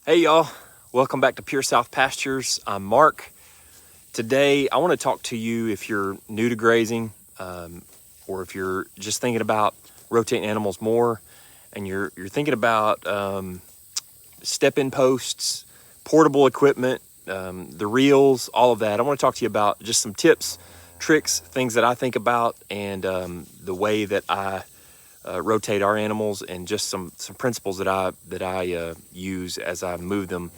Hey y'all, welcome back to Pure South Pastures. I'm Mark. Today I want to talk to you if you're new to grazing or if you're just thinking about rotating animals more and you're thinking about step-in posts, portable equipment, the reels, all of that. I want to talk to you about just some tips, tricks, things that I think about and the way that I rotate our animals and just some principles that I use as I move them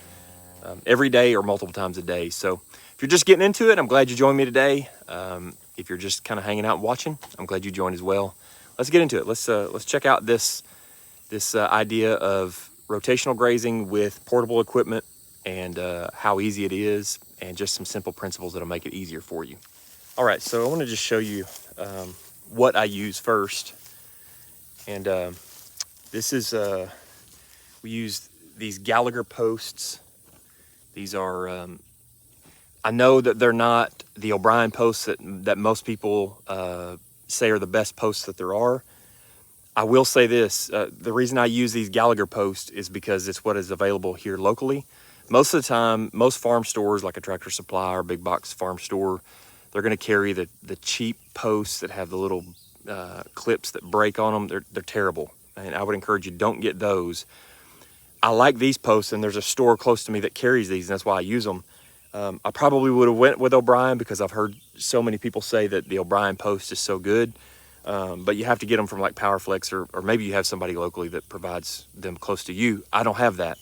every day or multiple times a day. So if you're just getting into it, I'm glad you joined me today. If you're just kind of hanging out and watching, I'm glad you joined as well. Let's get into it. Let's check out this idea of rotational grazing with portable equipment and how easy it is, and just some simple principles that'll make it easier for you. All right, so I want to just show you what I use first. And this is, we use these Gallagher posts. These are, I know that they're not the O'Brien posts that most people say are the best posts that there are. I will say this, the reason I use these Gallagher posts is because it's what is available here locally. Most of the time, most farm stores like a Tractor Supply or big box farm store, they're gonna carry the cheap posts that have the little clips that break on them. They're terrible, and I would encourage you, don't get those. I like these posts, and there's a store close to me that carries these, and that's why I use them. I probably would have went with O'Brien because I've heard so many people say that the O'Brien post is so good, but you have to get them from like PowerFlex, or maybe you have somebody locally that provides them close to you. I don't have that.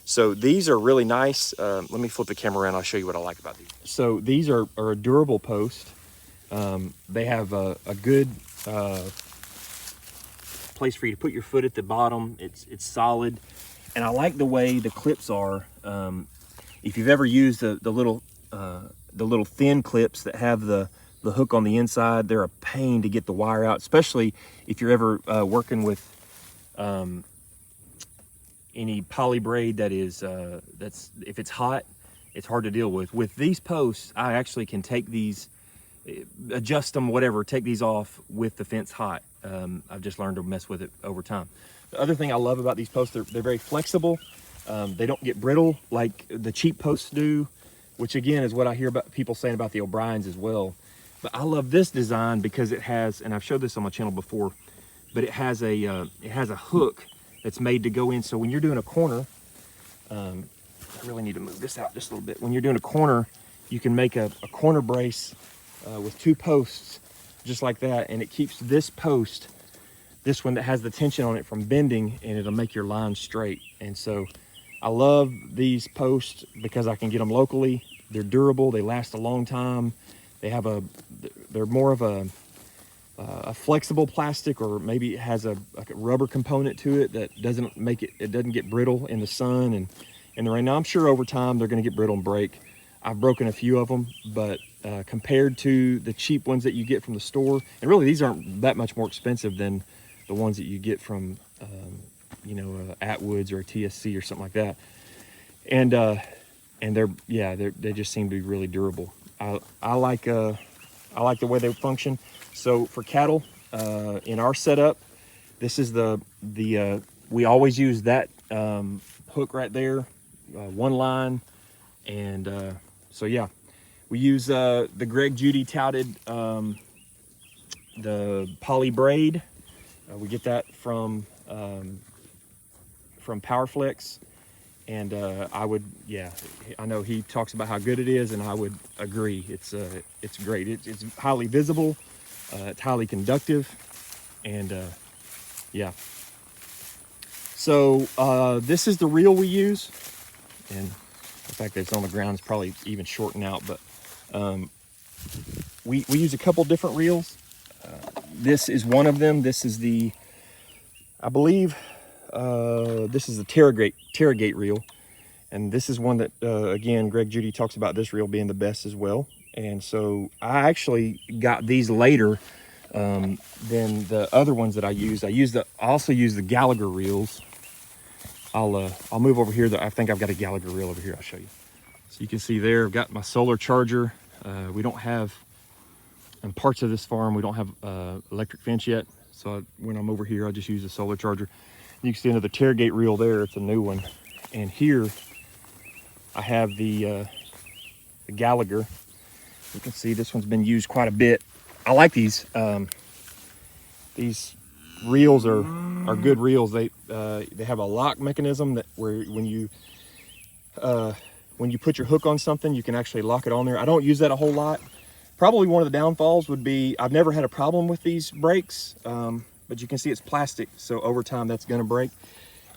So these are really nice. Let me flip the camera around. I'll show you what I like about these. So these are a durable post. They have a good place for you to put your foot at the bottom. It's solid, and I like the way the clips are. If you've ever used the little thin clips that have the hook on the inside, they're a pain to get the wire out, especially if you're ever working with any polybraid that is if it's hot, it's hard to deal with. With these posts, I actually can take these, adjust them, whatever, take these off with the fence hot. I've just learned to mess with it over time. The other thing I love about these posts, they're very flexible. They don't get brittle like the cheap posts do, which again is what I hear about people saying about the O'Briens as well. But I love this design because it has, and I've showed this on my channel before, but it has a hook that's made to go in. So when you're doing a corner, I really need to move this out just a little bit. When you're doing a corner, you can make a corner brace with two posts just like that, and it keeps this post, this one that has the tension on it, from bending, and it'll make your line straight. And so I love these posts because I can get them locally. They're durable, they last a long time. They're more of a flexible plastic, or maybe it has like a rubber component to it that doesn't make it doesn't get brittle in the sun and in the rain. Now I'm sure over time they're going to get brittle and break. I've broken a few of them, but compared to the cheap ones that you get from the store, and really these aren't that much more expensive than the ones that you get from Atwoods or a TSC or something like that, and they just seem to be really durable. I like the way they function. So for cattle, in our setup, this is we always use that hook right there, one line, and so yeah, we use the Greg Judy touted the polybraid. We get that from PowerFlex, and I know he talks about how good it is, and I would agree. It's great. It's highly visible, it's highly conductive, and yeah. So this is the reel we use, and the fact that it's on the ground is probably even shorten out, but we use a couple different reels. This is one of them. This is I believe this is the Terragate reel, and this is one that again, Greg Judy talks about this reel being the best as well. And so I actually got these later than the other ones that I used. I also use the Gallagher reels. I'll move over here. I think I've got a Gallagher reel over here. I'll show you. So you can see there, I've got my solar charger. We don't have, in parts of this farm, we don't have electric fence yet. So when I'm over here, I just use a solar charger. You can see another Terragate reel there. It's a new one. And here I have the Gallagher. You can see this one's been used quite a bit. I like these. These reels are good reels. They have a lock mechanism that where when you put your hook on something, you can actually lock it on there. I don't use that a whole lot. Probably one of the downfalls would be I've never had a problem with these brakes, but you can see it's plastic, so over time that's going to break.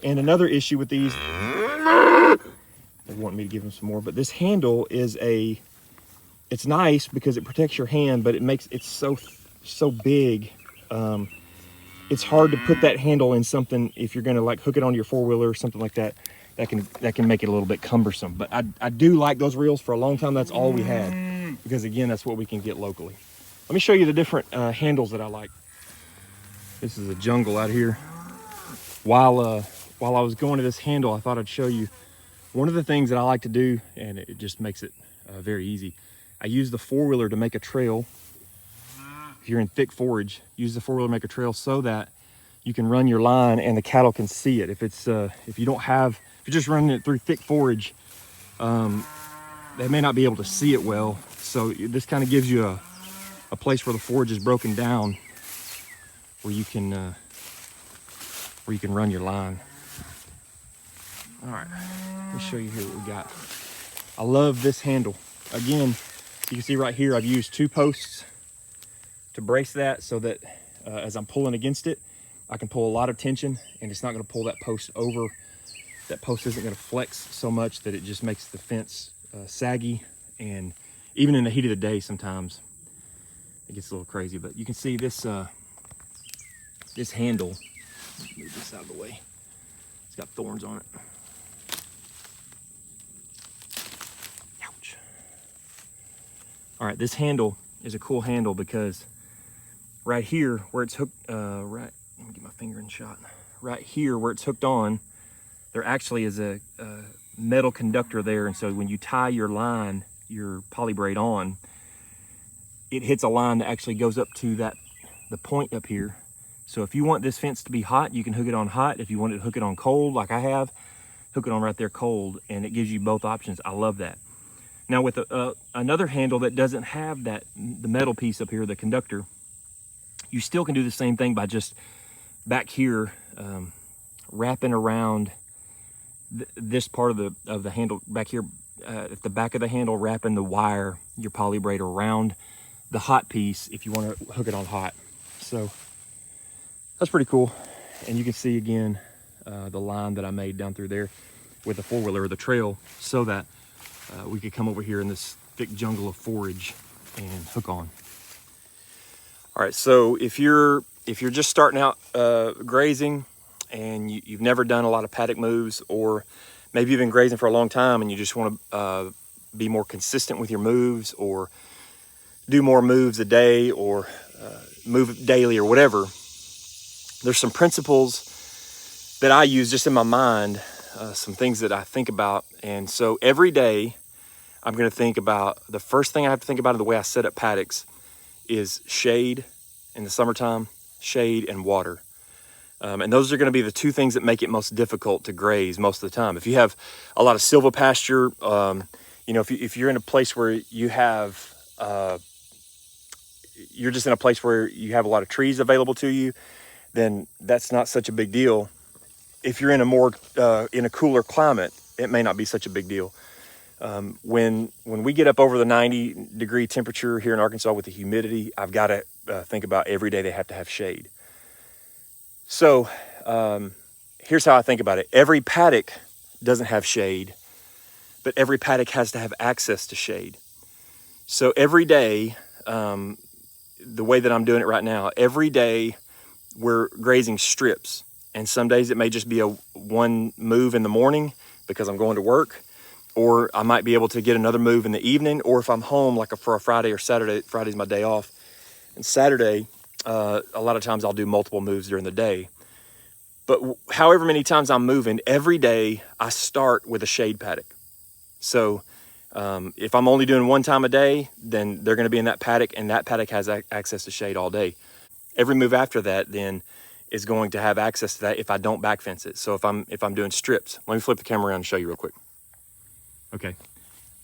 And another issue with these, they want me to give them some more, but this handle is it's nice because it protects your hand, but it's so big. It's hard to put that handle in something if you're going to like hook it onto your four-wheeler or something like that. That can make it a little bit cumbersome. But I do like those reels. For a long time, that's all we had, because again, that's what we can get locally. Let me show you the different handles that I like. This is a jungle out here. While I was going to this handle, I thought I'd show you one of the things that I like to do, and it just makes it very easy. I use the four-wheeler to make a trail. If you're in thick forage, use the four-wheeler to make a trail so that you can run your line and the cattle can see it. If you're just running it through thick forage, they may not be able to see it well. So this kind of gives you a place where the forage is broken down, where you can run your line. All right, let me show you here what we got. I love this handle. Again, you can see right here, I've used 2 posts to brace that so that as I'm pulling against it, I can pull a lot of tension and it's not going to pull that post over. That post isn't going to flex so much that it just makes the fence saggy, and even in the heat of the day sometimes it gets a little crazy. But you can see this this handle, move this out of the way, it's got thorns on it. Ouch. All right, this handle is a cool handle because right here where it's hooked, let me get my finger in shot. Right here where it's hooked on, there actually is a metal conductor there, and so when you tie your line, your polybraid on, it hits a line that actually goes up to the point up here. So if you want this fence to be hot, you can hook it on hot. If you want to hook it on cold, like I have, hook it on right there cold, and it gives you both options. I love that. Now with another handle that doesn't have the metal piece up here, the conductor, you still can do the same thing by just back here wrapping around this part of the handle back here at the back of the handle, wrapping the wire, your polybraid, around the hot piece if you want to hook it on hot. So that's pretty cool. And you can see again the line that I made down through there with the four-wheeler, or the trail, so that we could come over here in this thick jungle of forage and hook on. All right, so if you're just starting out grazing and you've never done a lot of paddock moves, or maybe you've been grazing for a long time and you just want to be more consistent with your moves, or do more moves a day, or move daily, or whatever, there's some principles that I use just in my mind, some things that I think about. And so every day I'm going to think about, the first thing I have to think about in the way I set up paddocks is shade in the summertime, shade and water. And those are going to be the 2 things that make it most difficult to graze most of the time. If you have a lot of silvopasture, if you're in a place where you have, you're just in a place where you have a lot of trees available to you, then that's not such a big deal. If you're in a cooler climate, it may not be such a big deal. When we get up over the 90-degree temperature here in Arkansas with the humidity, I've got to think about every day they have to have shade. So here's how I think about it. Every paddock doesn't have shade, but every paddock has to have access to shade. So every day, the way that I'm doing it right now, every day we're grazing strips. And some days it may just be one move in the morning because I'm going to work, or I might be able to get another move in the evening, or if I'm home, like for a Friday or Saturday. Friday's my day off, and Saturday, a lot of times I'll do multiple moves during the day. But however many times I'm moving, every day I start with a shade paddock. So if I'm only doing one time a day, then they're going to be in that paddock, and that paddock has access to shade all day. Every move after that then is going to have access to that if I don't back fence it. So if I'm doing strips, let me flip the camera around and show you real quick. Okay,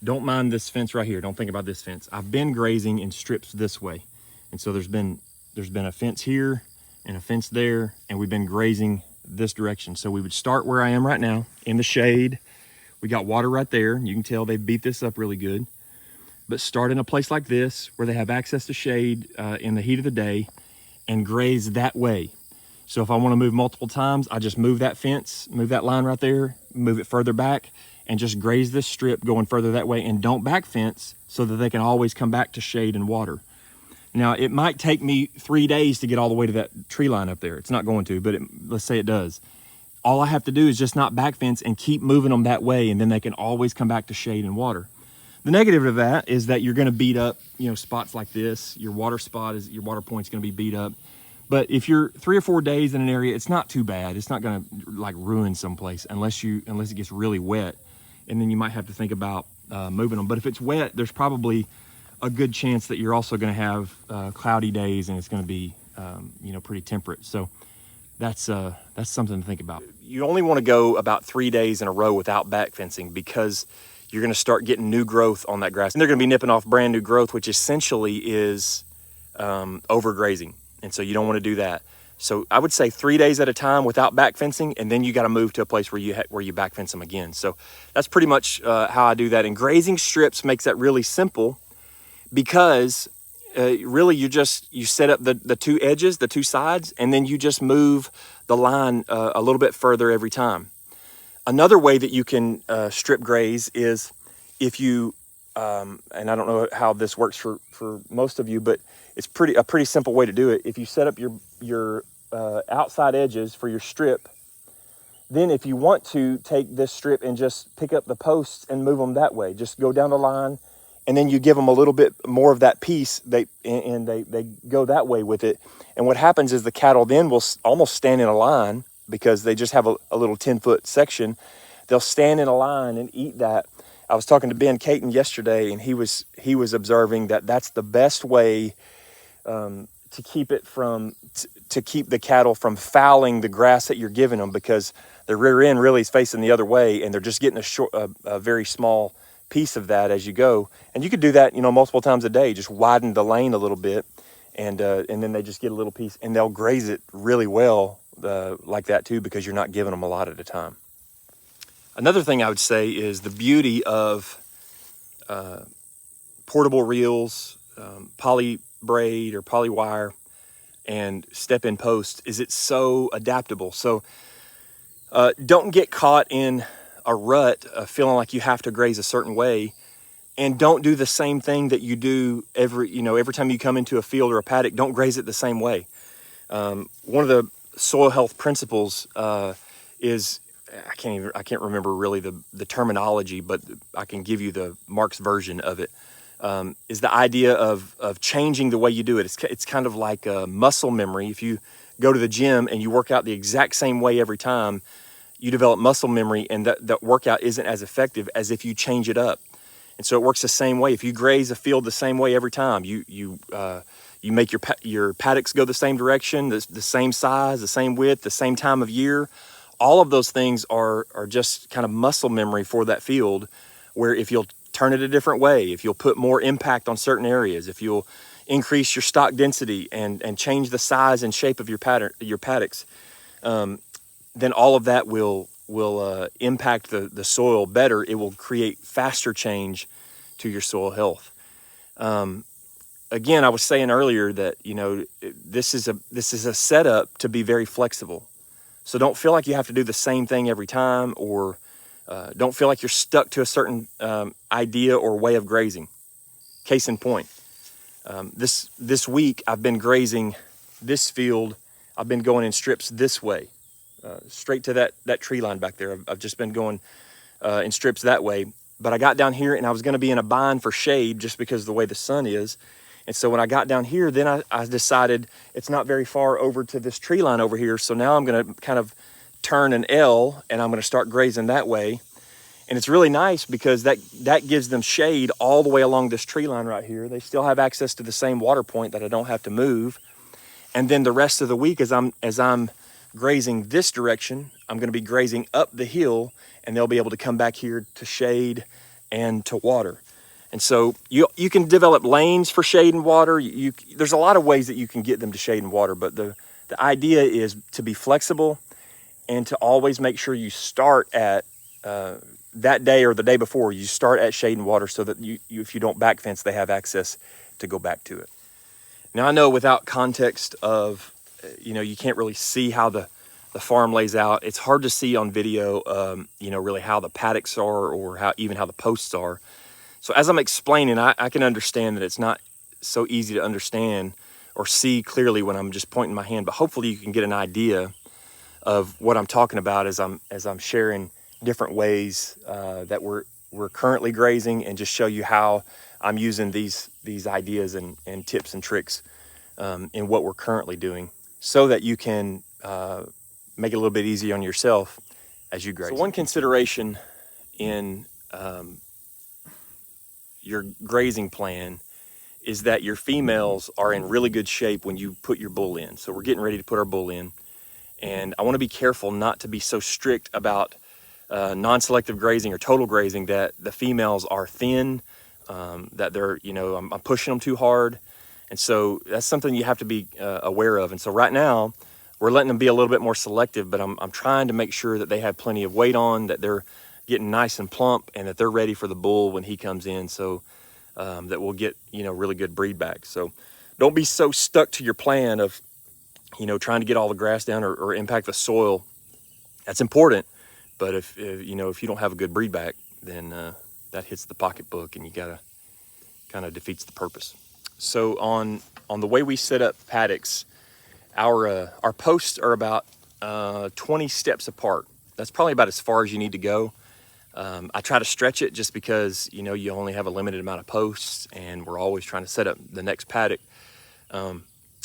don't mind this fence right here. Don't think about this fence. I've been grazing in strips this way. And so there's been a fence here and a fence there, and we've been grazing this direction. So we would start where I am right now in the shade. We got water right there. You can tell they beat this up really good. But start in a place like this where they have access to shade in the heat of the day and graze that way. So if I want to move multiple times, I just move that fence, move that line right there, move it further back, and just graze this strip going further that way, and don't back fence so that they can always come back to shade and water. Now, it might take me 3 days to get all the way to that tree line up there. It's not going to, but let's say it does. All I have to do is just not back fence and keep moving them that way, and then they can always come back to shade and water. The negative of that is that you're going to beat up, spots like this. Your water point's going to be beat up. But if you're 3 or 4 days in an area, it's not too bad. It's not going to like ruin someplace unless it gets really wet, and then you might have to think about moving them. But if it's wet, there's probably a good chance that you're also going to have cloudy days, and it's going to be pretty temperate. So that's something to think about. You only want to go about 3 days in a row without back fencing, because you're going to start getting new growth on that grass, and they're going to be nipping off brand new growth, which essentially is overgrazing. And so you don't want to do that. So I would say 3 days at a time without back fencing, and then you got to move to a place where you back fence them again. So that's pretty much how I do that. And grazing strips makes that really simple, because really you set up the two edges, the two sides, and then you just move the line a little bit further every time. Another way that you can strip graze is if you, and I don't know how this works for most of you, but it's a pretty simple way to do it. If you set up your outside edges for your strip, then if you want to take this strip and just pick up the posts and move them that way, just go down the line, and then you give them a little bit more of that piece, they go that way with it. And what happens is the cattle then will almost stand in a line, because they just have a little 10-foot section. They'll stand in a line and eat that. I was talking to Ben Caton yesterday, and he was observing that that's the best way to keep the cattle from fouling the grass that you're giving them, because the rear end really is facing the other way, and they're just getting a very small piece of that as you go. And you could do that, multiple times a day. Just widen the lane a little bit, and then they just get a little piece, and they'll graze it really well like that too, because you're not giving them a lot at a time. Another thing I would say is the beauty of portable reels, polybraid or polywire, and step-in post is it's so adaptable. So don't get caught in a rut of feeling like you have to graze a certain way, and don't do the same thing that you do every time you come into a field or a paddock. Don't graze it the same way. One of the soil health principles is, I can't remember really the terminology, but I can give you the Mark's version of it. Is the idea of changing the way you do it. It's kind of like muscle memory. If you go to the gym and you work out the exact same way every time, you develop muscle memory, and that workout isn't as effective as if you change it up. And so it works the same way. If you graze a field the same way every time, you make your paddocks go the same direction, the same size, the same width, the same time of year. All of those things are just kind of muscle memory for that field, where if you'll turn it a different way, if you'll put more impact on certain areas, if you'll increase your stock density and change the size and shape of your paddocks, then all of that will impact the soil better. It will create faster change to your soil health. Again, I was saying earlier that this is a setup to be very flexible. So don't feel like you have to do the same thing every time, or don't feel like you're stuck to a certain idea or way of grazing. Case in point, this week I've been grazing this field. I've been going in strips this way, straight to that tree line back there. I've just been going in strips that way. But I got down here and I was going to be in a bind for shade just because of the way the sun is. And so when I got down here, then I decided it's not very far over to this tree line over here. So now I'm going to kind of turn an L, and I'm going to start grazing that way. And it's really nice because that gives them shade all the way along this tree line right here. They still have access to the same water point that I don't have to move. And then the rest of the week, as I'm grazing this direction, I'm going to be grazing up the hill, and they'll be able to come back here to shade and to water. And so you can develop lanes for shade and water. There's a lot of ways that you can get them to shade and water, but the idea is to be flexible and to always make sure you start at that day or the day before, you start at shade and water so that if you don't back fence, they have access to go back to it. Now I know without context of, you can't really see how the farm lays out. It's hard to see on video, really how the paddocks are or how the posts are. So as I'm explaining, I can understand that it's not so easy to understand or see clearly when I'm just pointing my hand, but hopefully you can get an idea of what I'm talking about as I'm sharing different ways that we're currently grazing, and just show you how I'm using these ideas and tips and tricks in what we're currently doing, so that you can make it a little bit easier on yourself as you graze. So one consideration in your grazing plan is that your females are in really good shape when you put your bull in. So we're getting ready to put our bull in, and I want to be careful not to be so strict about non-selective grazing or total grazing that the females are thin, that they're, I'm pushing them too hard. And so that's something you have to be aware of. And so right now we're letting them be a little bit more selective, but I'm trying to make sure that they have plenty of weight on, that they're getting nice and plump, and that they're ready for the bull when he comes in, so that we'll get, really good breed back. So don't be so stuck to your plan of, trying to get all the grass down or impact the soil. That's important. But if you don't have a good breed back, then that hits the pocketbook, and you gotta kind of defeats the purpose. So on the way we set up paddocks, our posts are about 20 steps apart. That's probably about as far as you need to go. I try to stretch it just because you only have a limited amount of posts, and we're always trying to set up the next paddock,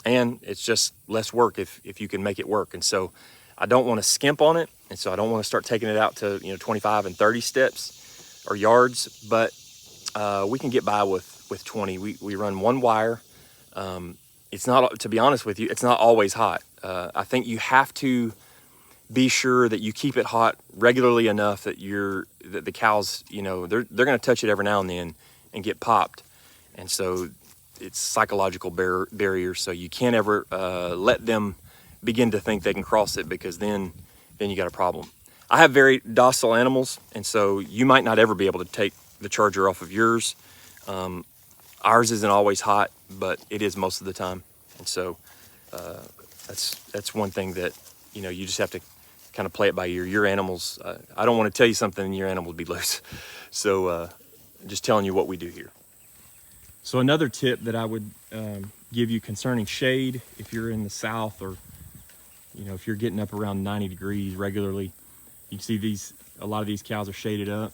and it's just less work if you can make it work. And so I don't want to skimp on it, and so I don't want to start taking it out to 25 and 30 steps or yards, but we can get by with 20. We run one wire. It's not, to be honest with you, it's not always hot. I think you have to be sure that you keep it hot regularly enough that the cows, they're going to touch it every now and then and get popped. And so it's psychological barrier. So you can't ever let them begin to think they can cross it, because then you got a problem. I have very docile animals, and so you might not ever be able to take the charger off of yours. Ours isn't always hot, but it is most of the time. And so that's one thing that you just have to kind of play it by ear. Your animals, I don't want to tell you something and your animal would be loose. So just telling you what we do here. So another tip that I would give you concerning shade, if you're in the south, or if you're getting up around 90 degrees regularly, you can see a lot of these cows are shaded up.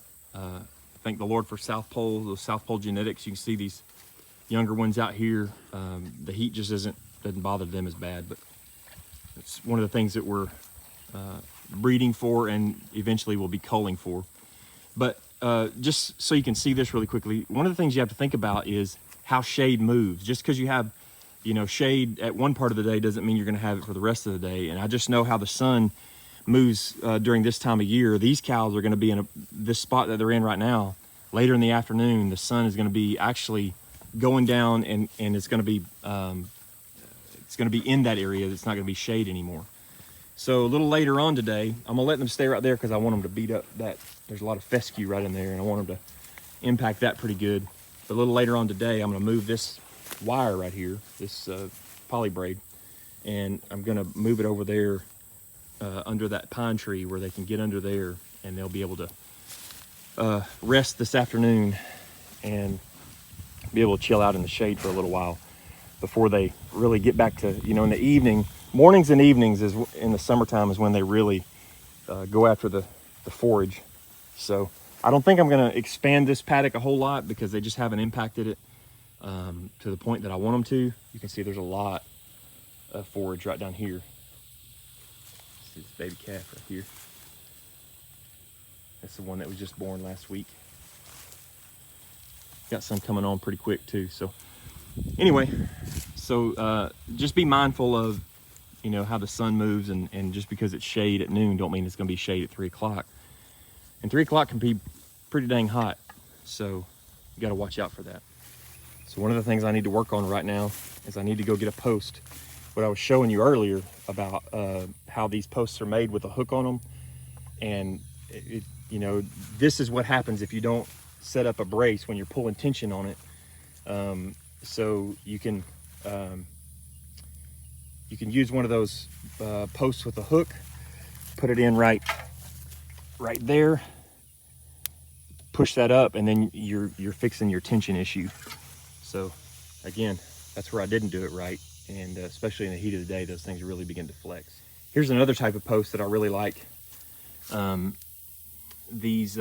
Thank the Lord for South Pole, those South Pole genetics. You can see these younger ones out here. The heat just doesn't bother them as bad, but it's one of the things that we're breeding for, and eventually we'll be culling for. But just so you can see this really quickly, one of the things you have to think about is how shade moves. Just because you have shade at one part of the day doesn't mean you're going to have it for the rest of the day. And I just know how the sun moves during this time of year. These cows are going to be in this spot that they're in right now. Later in the afternoon, the sun is going to be actually going down, and it's going to be in that area. It's not going to be shade anymore. So a little later on today, I'm gonna let them stay right there because I want them to beat up that. There's a lot of fescue right in there, and I want them to impact that pretty good. But a little later on today, I'm gonna move this wire right here, this polybraid, and I'm gonna move it over there under that pine tree where they can get under there, and they'll be able to rest this afternoon and be able to chill out in the shade for a little while before they really get back to, in the evening. Mornings and evenings is in the summertime is when they really go after the forage. So I don't think I'm going to expand this paddock a whole lot because they just haven't impacted it to the point that I want them to. You can see there's a lot of forage right down here. This is baby calf right here. That's the one that was just born last week. Got some coming on pretty quick too. So anyway, so just be mindful of how the sun moves, and just because it's shade at noon don't mean it's going to be shade at 3 o'clock. And 3 o'clock can be pretty dang hot. So you got to watch out for that. So one of the things I need to work on right now is I need to go get a post. What I was showing you earlier about how these posts are made with a hook on them. And you know, this is what happens if you don't set up a brace when you're pulling tension on it. So you can use one of those posts with a hook, put it in right there, push that up, and then you're fixing your tension issue. So again, that's where I didn't do it right, and especially in the heat of the day, those things really begin to flex. Here's another type of post that I really like. These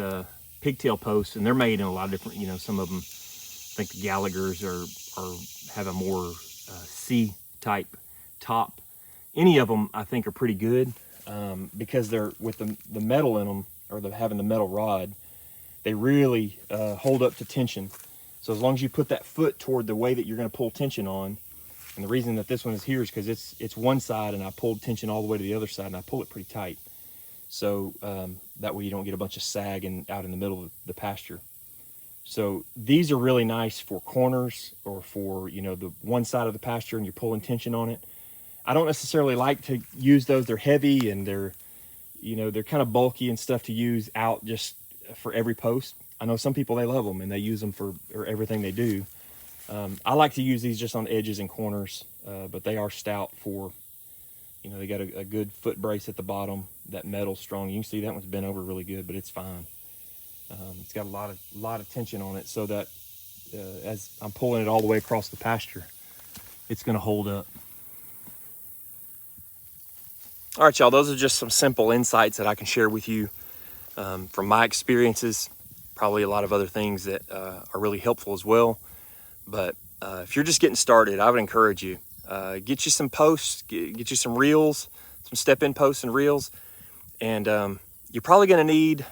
pigtail posts, and they're made in a lot of different, you know, some of them, I think the Gallagher's have a more C type top. Any of them I think are pretty good because they're with the metal in them, or having the metal rod, they really hold up to tension. So as long as you put that foot toward the way that you're going to pull tension on, and the reason that this one is here is because it's one side and I pulled tension all the way to the other side, and I pull it pretty tight. So that way you don't get a bunch of sag out in the middle of the pasture. So these are really nice for corners, or for, you know, the one side of the pasture and you're pulling tension on it. I don't necessarily like to use those. They're heavy and they're kind of bulky and stuff to use out just for every post. I know some people, they love them and they use them for everything they do. I like to use these just on edges and corners, but they are stout for, you know, they got a good foot brace at the bottom. That metal's strong. You can see that one's bent over really good, but it's fine. It's got a lot of tension on it, so that as I'm pulling it all the way across the pasture, it's going to hold up. All right, y'all, those are just some simple insights that I can share with you from my experiences. Probably a lot of other things that are really helpful as well. But if you're just getting started, I would encourage you, get you some posts, get you some reels, some step-in posts and reels. And you're probably going to need,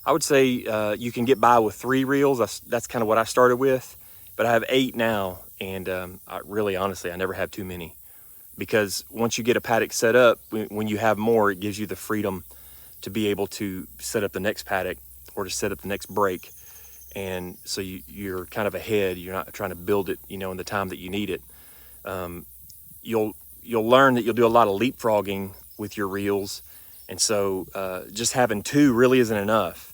I would say you can get by with 3 reels. That's kind of what I started with. But I have 8 now. And honestly, I never have too many. Because once you get a paddock set up, when you have more, it gives you the freedom to be able to set up the next paddock or to set up the next break. And so you're kind of ahead. You're not trying to build it, you know, in the time that you need it. You'll learn that you'll do a lot of leapfrogging with your reels. And so just having 2 really isn't enough.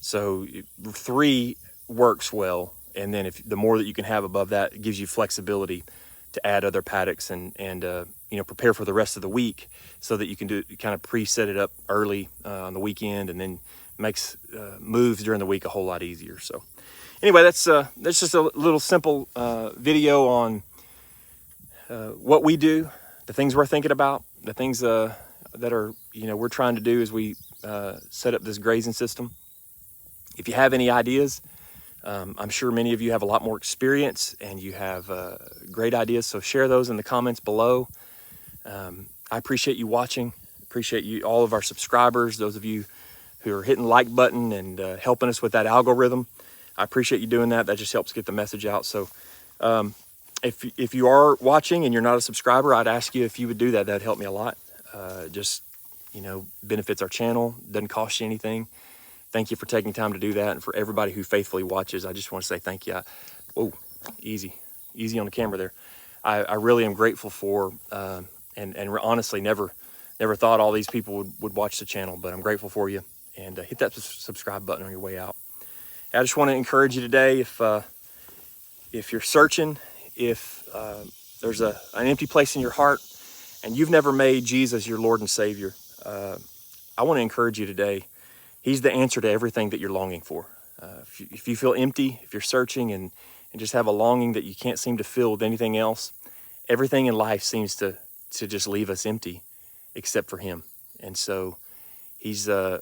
So 3 works well. And then the more that you can have above that, it gives you flexibility to add other paddocks and you know, prepare for the rest of the week, so that you can kind of pre-set it up early on the weekend, and then makes moves during the week a whole lot easier. So anyway, that's just a little simple video on what we do, the things we're thinking about, the things that are, you know, we're trying to do as we set up this grazing system. If you have any ideas, I'm sure many of you have a lot more experience and you have great ideas, so share those in the comments below. I appreciate you watching, appreciate you, all of our subscribers, those of you who are hitting the like button and helping us with that algorithm. I appreciate you doing that. That just helps get the message out. So if you are watching and you're not a subscriber, I'd ask you if you would do that. That'd help me a lot. Just, you know, benefits our channel, doesn't cost you anything. Thank you for taking time to do that. And for everybody who faithfully watches, I just want to say thank you. Whoa, easy on the camera there. I really am grateful for, and honestly never thought all these people would watch the channel, but I'm grateful for you. And hit that subscribe button on your way out. I just want to encourage you today, if you're searching, if there's an empty place in your heart and you've never made Jesus your Lord and Savior, I want to encourage you today. He's the answer to everything that you're longing for. If you feel empty, if you're searching and just have a longing that you can't seem to fill with anything else, everything in life seems to just leave us empty except for Him. And so He's the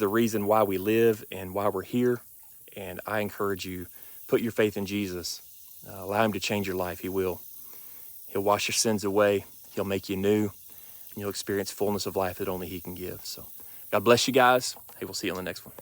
reason why we live and why we're here. And I encourage you, put your faith in Jesus. Allow Him to change your life. He will. He'll wash your sins away. He'll make you new. And you'll experience fullness of life that only He can give. So God bless you guys. Hey, we'll see you on the next one.